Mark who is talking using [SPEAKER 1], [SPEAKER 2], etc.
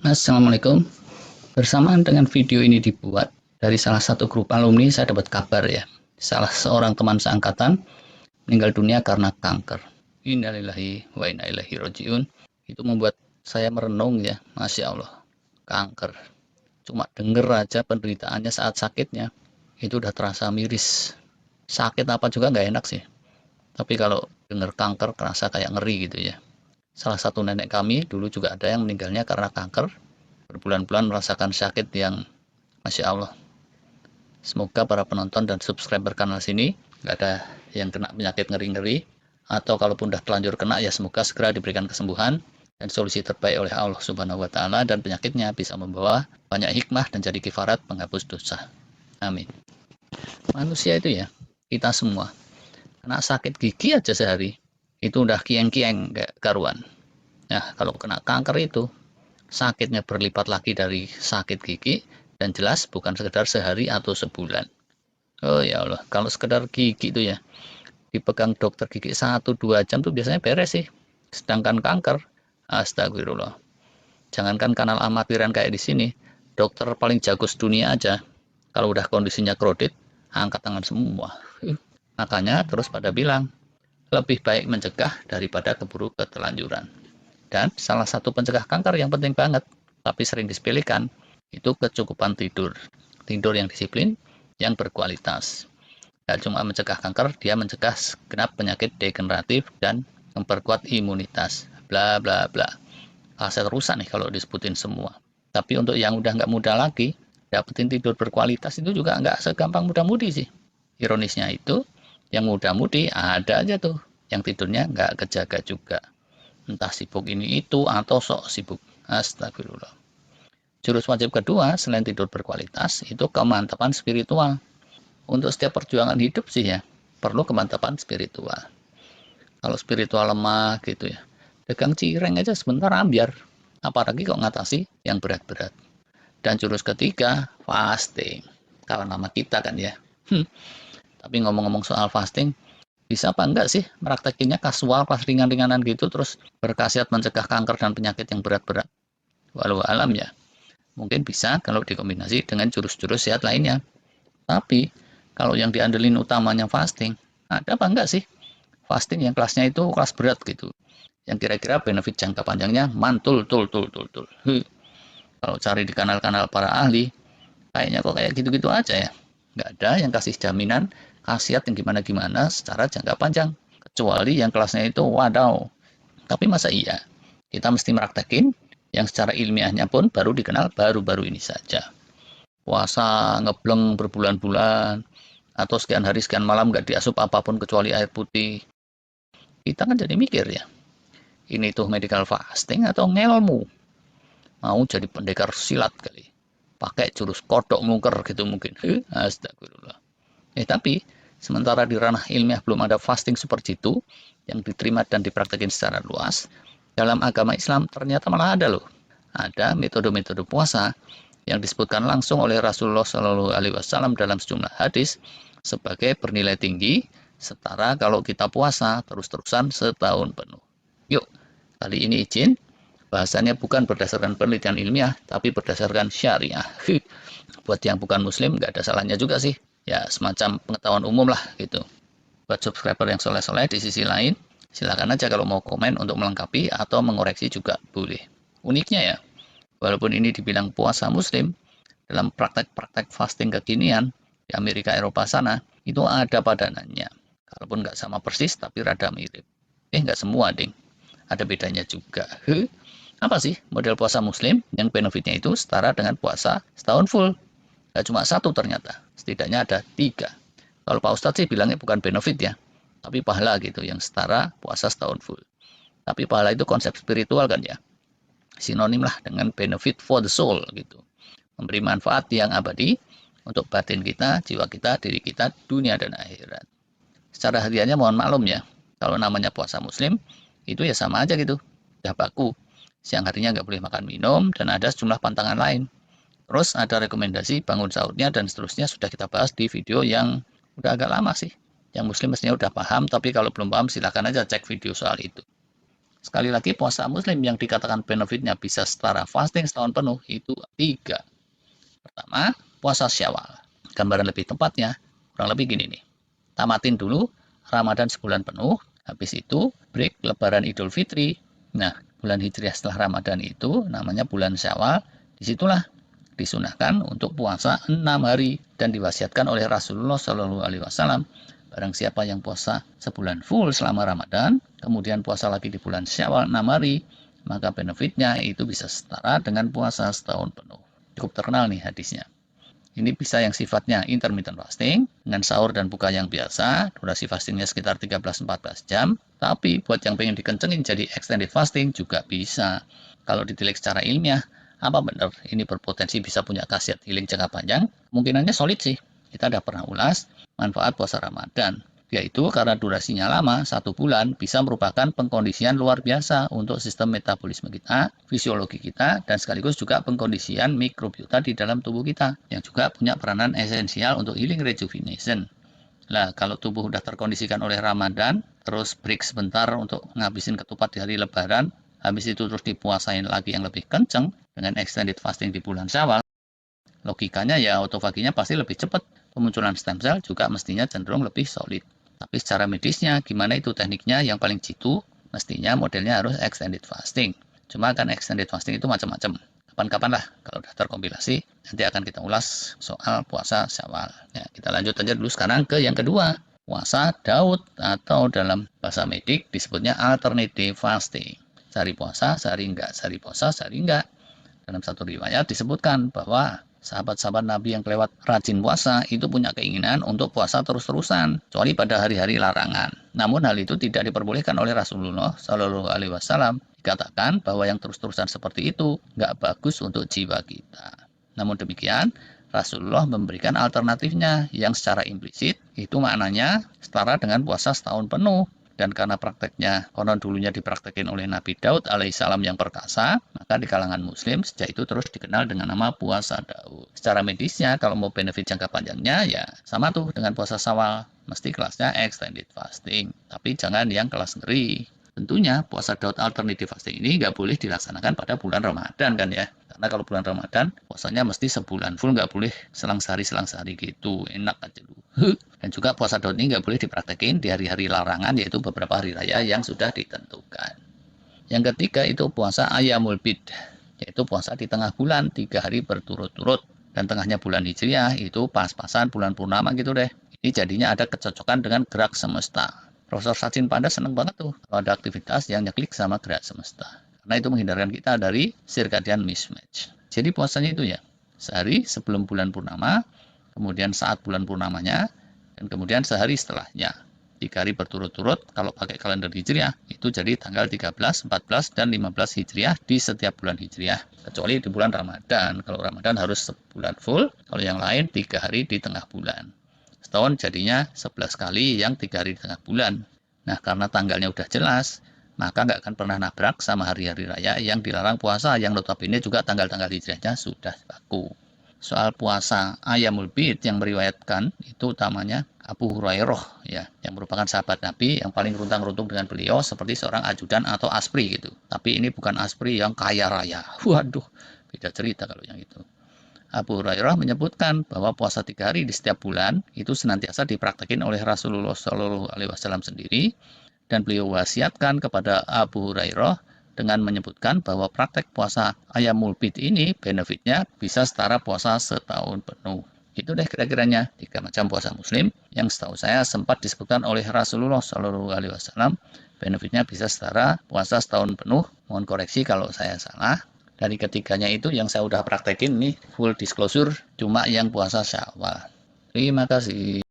[SPEAKER 1] Assalamualaikum. Bersamaan dengan video ini dibuat, dari salah satu grup alumni saya dapat kabar ya. Salah seorang teman seangkatan meninggal dunia karena kanker. Innalillahi wa inna ilaihi rajiun. Itu membuat saya merenung ya, Masya Allah. Kanker. Cuma denger aja penderitaannya saat sakitnya, itu udah terasa miris. Sakit apa juga nggak enak sih. Tapi kalau denger kanker, terasa kayak ngeri gitu ya. Salah satu nenek kami dulu juga ada yang meninggalnya karena kanker, berbulan-bulan merasakan sakit yang Masya Allah. Semoga para penonton dan subscriber kanal sini nggak ada yang kena penyakit ngeri-ngeri, atau kalaupun udah terlanjur kena ya semoga segera diberikan kesembuhan dan solusi terbaik oleh Allah Subhanahu wa Ta'ala, dan penyakitnya bisa membawa banyak hikmah dan jadi kifarat penghapus dosa. Amin. Manusia itu ya, kita semua kena sakit gigi aja sehari itu udah kieng-kieng kayak karuan. Nah, kalau kena kanker itu sakitnya berlipat lagi dari sakit gigi, dan jelas bukan sekedar sehari atau sebulan. Oh ya Allah, kalau sekedar gigi itu ya, dipegang dokter gigi 1-2 jam tuh biasanya beres sih. Sedangkan kanker, astagfirullah. Jangankan kanal amatiran kayak di sini, dokter paling jago dunia aja, kalau udah kondisinya krodit, angkat tangan semua. Makanya terus pada bilang, lebih baik mencegah daripada keburu keterlanjuran. Dan salah satu pencegah kanker yang penting banget, tapi sering disepelekan, itu kecukupan tidur. Tidur yang disiplin, yang berkualitas. Gak cuma mencegah kanker, dia mencegah segenap penyakit degeneratif dan memperkuat imunitas. Bla bla bla. Aset rusak nih kalau disebutin semua. Tapi untuk yang udah nggak muda lagi, dapetin tidur berkualitas itu juga nggak segampang muda-mudi sih. Ironisnya itu, yang muda-mudi ada aja tuh, yang tidurnya nggak kejaga juga. Entah sibuk ini itu atau sok sibuk. Astagfirullah. Jurus wajib kedua selain tidur berkualitas itu kemantapan spiritual. Untuk setiap perjuangan hidup sih ya, perlu kemantapan spiritual. Kalau spiritual lemah gitu ya, dagang cireng aja sebentar ambiar. Apalagi kok ngatasi yang berat-berat. Dan jurus ketiga, fasting. Kalau nama kita kan ya. Tapi ngomong-ngomong soal fasting, bisa apa enggak sih meraktekinnya kasual pas ringan-ringanan gitu terus berkhasiat mencegah kanker dan penyakit yang berat-berat? Walau alam ya. Mungkin bisa kalau dikombinasi dengan jurus-jurus sehat lainnya. Tapi kalau yang diandelin utamanya fasting, ada apa enggak sih fasting yang kelasnya itu kelas berat gitu? Yang kira-kira benefit jangka panjangnya mantul tul tul tul tul. Kalau cari di kanal-kanal para ahli, kayaknya kok kayak gitu-gitu aja ya. Nggak ada yang kasih jaminan khasiat yang gimana-gimana secara jangka panjang. Kecuali yang kelasnya itu wadaw. Tapi masa iya? Kita mesti meraktekin yang secara ilmiahnya pun baru dikenal baru-baru ini saja. Puasa ngebleng berbulan-bulan, atau sekian hari sekian malam nggak diasup apapun kecuali air putih. Kita kan jadi mikir ya, ini tuh medical fasting atau ngelmu? Mau jadi pendekar silat kali. Pakai jurus kodok mungker gitu mungkin. Astagfirullah. Tapi sementara di ranah ilmiah belum ada fasting seperti itu yang diterima dan dipraktekin secara luas, dalam agama Islam ternyata malah ada loh. Ada metode-metode puasa yang disebutkan langsung oleh Rasulullah Shallallahu Alaihi Wasallam dalam sejumlah hadis sebagai bernilai tinggi setara kalau kita puasa terus-terusan setahun penuh. Yuk, kali ini izin bahasanya bukan berdasarkan penelitian ilmiah, tapi berdasarkan syariah. Buat yang bukan muslim, nggak ada salahnya juga sih. Ya, semacam pengetahuan umum lah gitu. Buat subscriber yang soleh-soleh di sisi lain, silakan aja kalau mau komen untuk melengkapi atau mengoreksi juga boleh. Uniknya ya, walaupun ini dibilang puasa muslim, dalam praktek-praktek fasting kekinian di Amerika Eropa sana, itu ada padanannya. Kalaupun nggak sama persis, tapi rada mirip. Nggak semua, ding. Ada bedanya juga. Apa sih model puasa muslim yang benefitnya itu setara dengan puasa setahun full? Gak cuma satu ternyata, setidaknya ada 3. Kalau Pak Ustadz sih bilangnya bukan benefit ya, tapi pahala gitu yang setara puasa setahun full. Tapi pahala itu konsep spiritual kan ya, sinonim lah dengan benefit for the soul gitu. Memberi manfaat yang abadi untuk batin kita, jiwa kita, diri kita, dunia dan akhirat. Secara hariannya mohon maklum ya, kalau namanya puasa muslim, itu ya sama aja gitu, udah baku. Siang harinya nggak boleh makan minum, dan ada sejumlah pantangan lain. Terus ada rekomendasi bangun sahurnya dan seterusnya sudah kita bahas di video yang udah agak lama sih. Yang muslim mestinya udah paham, tapi kalau belum paham silahkan aja cek video soal itu. Sekali lagi, puasa muslim yang dikatakan benefitnya bisa setara fasting setahun penuh itu 3. Pertama, puasa Syawal. Gambaran lebih tepatnya, kurang lebih gini nih. Tamatin dulu Ramadan sebulan penuh, habis itu break Lebaran Idul Fitri. Nah, bulan Hijriah setelah Ramadan itu namanya bulan Syawal. Disitulah disunahkan untuk puasa 6 hari dan diwasiatkan oleh Rasulullah Shallallahu Alaihi Wasallam. Barang siapa yang puasa sebulan full selama Ramadan, kemudian puasa lagi di bulan Syawal 6 hari, maka benefitnya itu bisa setara dengan puasa setahun penuh. Cukup terkenal nih hadisnya. Ini bisa yang sifatnya intermittent fasting, dengan sahur dan buka yang biasa, durasi fastingnya sekitar 13-14 jam, tapi buat yang pengen dikencengin jadi extended fasting juga bisa. Kalau ditilik secara ilmiah, apa benar ini berpotensi bisa punya khasiat healing jangka panjang? Kemungkinannya solid sih. Kita udah pernah ulas manfaat puasa Ramadan, yaitu karena durasinya lama, 1 bulan, bisa merupakan pengkondisian luar biasa untuk sistem metabolisme kita, fisiologi kita, dan sekaligus juga pengkondisian mikrobiota di dalam tubuh kita, yang juga punya peranan esensial untuk healing rejuvenation. Nah, kalau tubuh udah terkondisikan oleh Ramadan, terus break sebentar untuk ngabisin ketupat di hari Lebaran, habis itu terus dipuasain lagi yang lebih kenceng dengan extended fasting di bulan Syawal, logikanya ya autofaginya pasti lebih cepat. Pemunculan stem cell juga mestinya cenderung lebih solid. Tapi secara medisnya, gimana itu tekniknya yang paling jitu? Mestinya modelnya harus extended fasting. Cuma kan extended fasting itu macam-macam. Kapan-kapan lah kalau udah terkompilasi, nanti akan kita ulas soal puasa Syawal. Ya, kita lanjut aja dulu sekarang ke yang kedua. Puasa Daud atau dalam bahasa medik disebutnya alternative fasting. Sehari puasa, sehari enggak. Sehari puasa, sehari enggak. Dalam satu riwayat disebutkan bahwa sahabat-sahabat Nabi yang kelewat rajin puasa itu punya keinginan untuk puasa terus-terusan, kecuali pada hari-hari larangan. Namun hal itu tidak diperbolehkan oleh Rasulullah Shallallahu Alaihi Wasallam. Dikatakan bahwa yang terus-terusan seperti itu nggak bagus untuk jiwa kita. Namun demikian, Rasulullah memberikan alternatifnya yang secara implisit itu maknanya setara dengan puasa setahun penuh. Dan karena prakteknya konon dulunya dipraktekin oleh Nabi Daud alaihissalam yang perkasa, maka di kalangan muslim sejak itu terus dikenal dengan nama puasa Daud. Secara medisnya, kalau mau benefit jangka panjangnya, ya sama tuh dengan puasa Syawal. Mesti kelasnya extended fasting, tapi jangan yang kelas ngeri. Tentunya puasa Daud alternative fasting ini nggak boleh dilaksanakan pada bulan Ramadan kan ya. Karena kalau bulan Ramadan, puasanya mesti sebulan full, nggak boleh selang sehari gitu. Enak aja dulu. Dan juga puasa Daud ini nggak boleh dipraktekin di hari-hari larangan, yaitu beberapa hari raya yang sudah ditentukan. Yang ketiga itu puasa Ayyamul Bid, yaitu puasa di tengah bulan 3 hari berturut-turut. Dan tengahnya bulan Hijriah itu pas-pasan bulan purnama gitu deh. Ini jadinya ada kecocokan dengan gerak semesta. Profesor Sachin Panda seneng banget tuh kalau ada aktivitas yang nyeklik sama gerak semesta. Karena itu menghindarkan kita dari circadian mismatch. Jadi puasanya itu ya, sehari sebelum bulan purnama, kemudian saat bulan purnamanya, dan kemudian sehari setelahnya. 3 hari berturut-turut, kalau pakai kalender Hijriah, itu jadi tanggal 13, 14, dan 15 Hijriah di setiap bulan Hijriah. Kecuali di bulan Ramadan. Kalau Ramadan harus sebulan full, kalau yang lain 3 hari di tengah bulan. Setahun jadinya 11 kali yang 3 hari di tengah bulan. Nah, karena tanggalnya udah jelas, maka nggak akan pernah nabrak sama hari-hari raya yang dilarang puasa, yang notabene juga tanggal-tanggal hijriahnya sudah baku. Soal puasa Ayyamul Bid yang meriwayatkan itu utamanya Abu Hurairah ya, yang merupakan sahabat Nabi yang paling runtang-runtung dengan beliau seperti seorang ajudan atau aspri gitu. Tapi ini bukan aspri yang kaya raya. Waduh, beda cerita kalau yang itu. Abu Hurairah menyebutkan bahwa puasa 3 hari di setiap bulan itu senantiasa dipraktekin oleh Rasulullah Shallallahu Alaihi Wasallam sendiri, dan beliau wasiatkan kepada Abu Hurairah dengan menyebutkan bahwa praktek puasa Ayyamul Bid ini benefitnya bisa setara puasa setahun penuh. Itu deh kira-kiranya 3 macam puasa muslim yang setahu saya sempat disebutkan oleh Rasulullah Shallallahu Alaihi Wasallam. Benefitnya bisa setara puasa setahun penuh. Mohon koreksi kalau saya salah. Dari ketiganya itu yang saya udah praktekin nih full disclosure cuma yang puasa Syawal. Terima kasih.